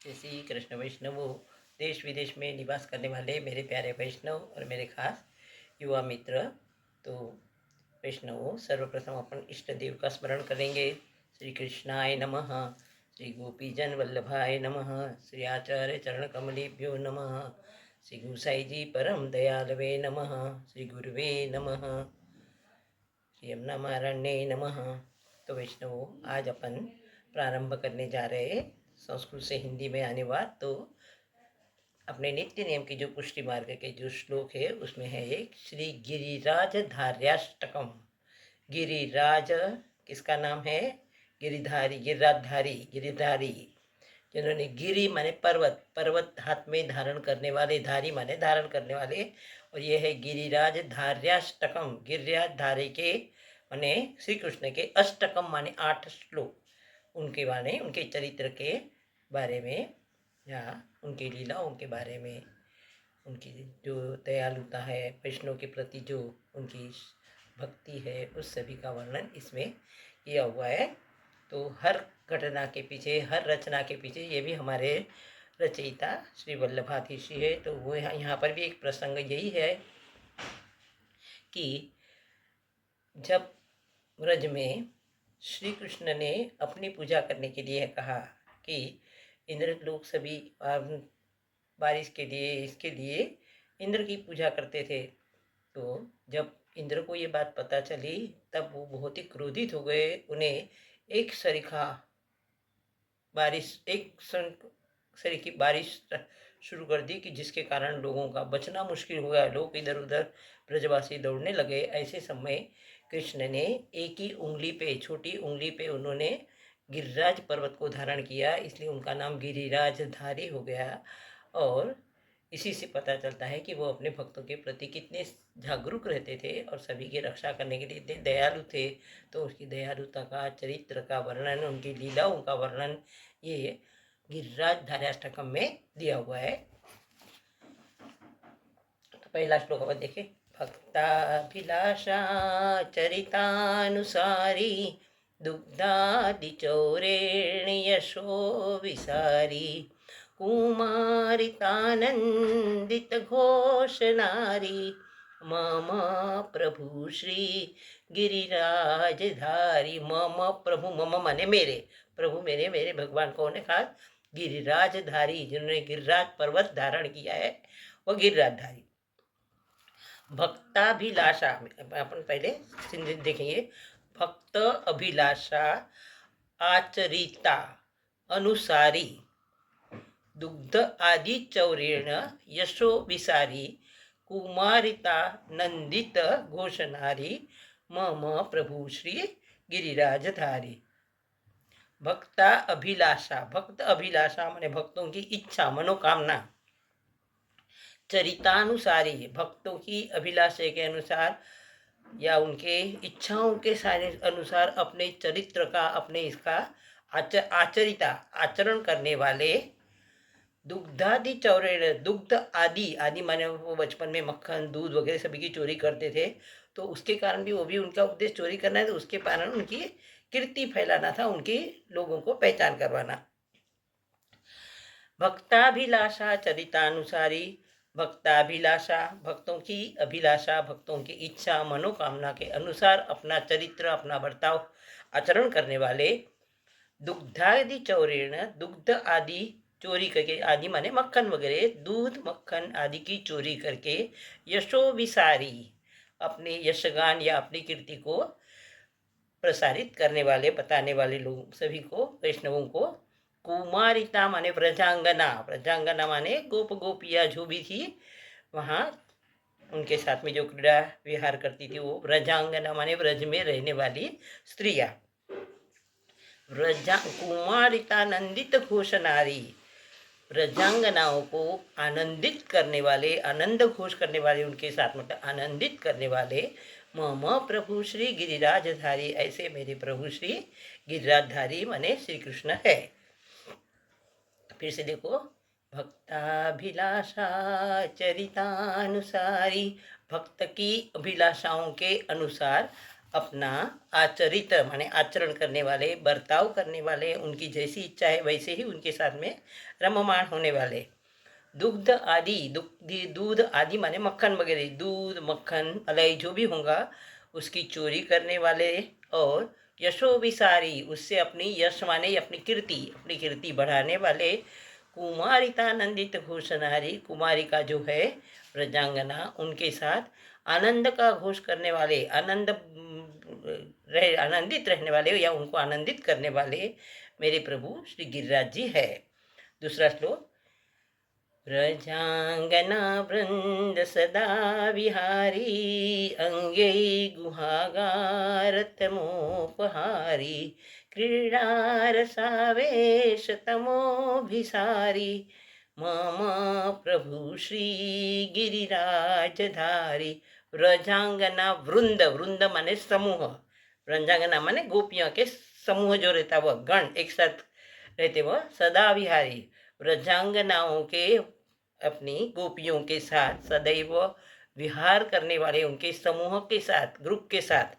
जय श्री कृष्ण वैष्णवों। देश विदेश में निवास करने वाले मेरे प्यारे वैष्णव और मेरे खास युवा मित्र, तो वैष्णवों, सर्वप्रथम अपन इष्ट देव का स्मरण करेंगे। श्री कृष्णाय नमः, श्री गोपीजन वल्लभाय नमः, श्री आचार्य चरण कमलेभ्यो नमः, श्री गुसाई जी परम दयालवे नमः, श्री गुरुवे नमः, श्री यमुना महाराण्ये नमः। तो वैष्णवों, आज अपन प्रारंभ करने जा रहे हैं संस्कृत से हिंदी में अनुवाद। तो अपने नित्य नियम की जो पुष्टि मार्ग के जो श्लोक है उसमें है एक श्री गिरिराज धार्याष्टकम। गिरिराज किसका नाम है? गिरिधारी, गिरिराजधारी, गिरिधारी जिन्होंने गिरि माने पर्वत, पर्वत हाथ में धारण करने वाले, धारी माने धारण करने वाले, और ये है गिरिराज धार्याष्टकम। गिरिराज धारी के माने श्री कृष्ण के, अष्टकम माने 8 श्लोक, उनके माने उनके चरित्र के बारे में या उनकी लीलाओं के बारे में, उनकी जो दयालुता है, वैष्णव के प्रति जो उनकी भक्ति है, उस सभी का वर्णन इसमें किया हुआ है। तो हर घटना के पीछे, हर रचना के पीछे ये भी हमारे रचयिता श्री वल्लभाधीश जी है। तो वो यहाँ पर भी एक प्रसंग यही है कि जब ब्रज में श्री कृष्ण ने अपनी पूजा करने के लिए कहा कि इंद्र लोग सभी बारिश के लिए, इसके लिए इंद्र की पूजा करते थे। तो जब इंद्र को ये बात पता चली तब वो बहुत ही क्रोधित हो गए। उन्हें एक सरीखा बारिश, एक सरीखी बारिश शुरू कर दी कि जिसके कारण लोगों का बचना मुश्किल हो गया। लोग इधर उधर ब्रजवासी दौड़ने लगे। ऐसे समय कृष्ण ने एक ही उंगली पे, छोटी उंगली पे उन्होंने गिरिराज पर्वत को धारण किया, इसलिए उनका नाम गिरिराजधारी हो गया। और इसी से पता चलता है कि वो अपने भक्तों के प्रति कितने जागरूक रहते थे और सभी की रक्षा करने के लिए इतने दयालु थे। तो उसकी दयालुता का, चरित्र का वर्णन, उनकी लीलाओं का वर्णन ये गिरिराज धार्याष्टकम में दिया हुआ है। तो पहला श्लोक अब देखें। भक्ताभिलाषा चरितानुसारी दुग्धादिचौरेण यशो विसारी कुमारितानंदित घोष नारी मम प्रभु श्री गिरिराजधारी। मम प्रभु, मम माने मेरे प्रभु, मेरे मेरे भगवान कौन है? खास गिरिराजधारी, जिन्होंने गिरिराज पर्वत धारण किया है, वो गिरिराजधारी। भक्ताभिलाषा, अपन पहले देखेंगे। भक्त अभिलाषा आचरिता अनुसारी दुग्ध आदि चौरेण यशो विसारी कुमारिता नंदित घोषणारी मम प्रभु श्री गिरिराजधारी। भक्ता अभिलाषा, भक्त अभिलाषा माने भक्तों की इच्छा, मनोकामना। चरितानुसारी, भक्तों की अभिलाषा के अनुसार या उनके इच्छाओं के सारे अनुसार अपने चरित्र का, अपने इसका आचरिता, आचरण करने वाले। दुग्धादि चौरेण, दुग्ध आदि, आदि माने वो बचपन में मक्खन, दूध वगैरह सभी की चोरी करते थे। तो उसके कारण भी, वो भी उनका उद्देश्य चोरी करना है, तो उसके कारण उनकी कीर्ति फैलाना था, उनकी लोगों को पहचान करवाना। भक्ताभिलाषा चरितानुसारी, भक्ताभिलाषा भक्तों की अभिलाषा, भक्तों की इच्छा, मनोकामना के अनुसार अपना चरित्र, अपना बर्ताव, आचरण करने वाले। दुग्धादि चौरेण, दुग्ध आदि चोरी करके, आदि माने मक्खन वगैरह, दूध मक्खन आदि की चोरी करके, यशो विसारी, अपने यशगान या अपनी कीर्ति को प्रसारित करने वाले, बताने वाले लोग सभी को, वैष्णवों को। कुमारिता माने व्रजांगना, व्रजांगना माने गोप गोपिया जो भी थी वहाँ उनके साथ में जो क्रीड़ा विहार करती थी, वो व्रजांगना माने व्रज में रहने वाली स्त्रियां। कुमारितानंदित घोष नारी, व्रजांगनाओं को आनंदित करने वाले, आनंद घोष करने वाले, उनके साथ मतलब आनंदित करने वाले। मम प्रभु श्री गिरिराजधारी, ऐसे मेरे प्रभु श्री गिरिराजधारी माने श्री कृष्ण है। फिर से देखो। भक्ताभिलाषा चरितानुसारी, भक्त की अभिलाषाओं के अनुसार अपना आचरित माने आचरण करने वाले, बर्ताव करने वाले, उनकी जैसी इच्छा है वैसे ही उनके साथ में रममाण होने वाले। दुग्ध आदि दूध आदि माने मक्खन वगैरह, दूध मक्खन मलाई जो भी होगा उसकी चोरी करने वाले, और यशो विसारी उससे अपनी यश माने अपनी कीर्ति बढ़ाने वाले, कुमारितानंदित घोषणारी कुमारिका जो है व्रजांगना उनके साथ आनंद का घोष करने वाले, आनंदित रहने वाले या उनको आनंदित करने वाले मेरे प्रभु श्री गिरिराज जी है। दूसरा श्लोक, व्रजांगना वृंद सदा विहारी, अंगे गुहागारतमोपहारी, क्रीडारसावेश तमोभिसारी, मम प्रभु श्री गिरिराजधारी। व्रजांगना वृंद, वृंद माने समूह, व्रजांगना माने गोपियों के समूह जो रहता वह गण एक साथ रहते वह सदा विहारी, व्रजांगनाओं के अपनी गोपियों के साथ सदैव विहार करने वाले, उनके समूह के साथ ग्रुप के साथ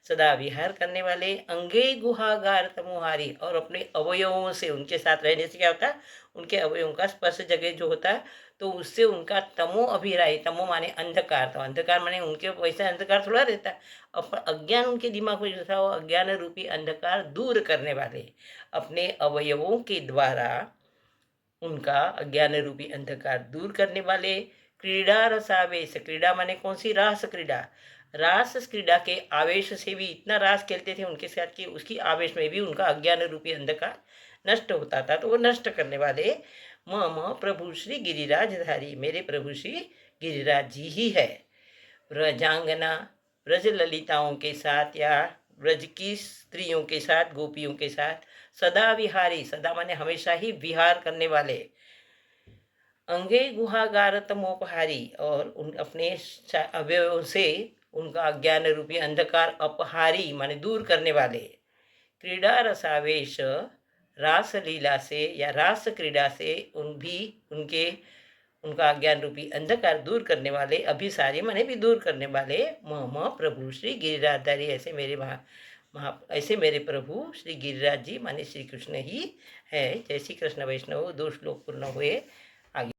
सदा विहार करने वाले, अंगे गुहागार तमोहारी और अपने अवयवों से उनके साथ रहने से क्या होता है, उनके अवयवों का स्पर्श जगह जो होता है तो उससे उनका तमो अभिराई, तमो माने अंधकार, तो अंधकार माने उनके वैसा अंधकार थोड़ा रहता है, और अज्ञान उनके दिमाग में जो था वो अज्ञान रूपी अंधकार दूर करने वाले, अपने अवयवों के द्वारा उनका अज्ञान रूपी अंधकार दूर करने वाले, क्रीडा रसावेश, क्रीडा माने कौन सी, रास क्रीडा, रास क्रीडा के आवेश से भी इतना रास खेलते थे उनके साथ कि उसकी आवेश में भी उनका अज्ञान रूपी अंधकार नष्ट होता था, तो वो नष्ट करने वाले मम प्रभु श्री गिरिराजधारी मेरे प्रभु श्री गिरिराज जी ही है। व्रजांगना व्रज ललिताओं के साथ या व्रज की स्त्रियों के साथ, गोपियों के साथ सदा विहारी, सदा माने हमेशा ही विहार करने वाले, अंगे गुहागार तमोपहारी और उन अपने अवयवों से उनका अज्ञान रूपी अंधकार अपहारी माने दूर करने वाले, क्रीडा रसावेश रास लीला से या रास क्रीड़ा से उनका अज्ञान रूपी अंधकार दूर करने वाले, अभिसारी माने भी दूर करने वाले, मम प्रभु श्री गिरिराजधारी, ऐसे मेरे प्रभु श्री गिरिराज जी माने श्री कृष्ण ही है। जय श्री कृष्ण। वैष्णव 2 श्लोक पूर्ण हुए। आगे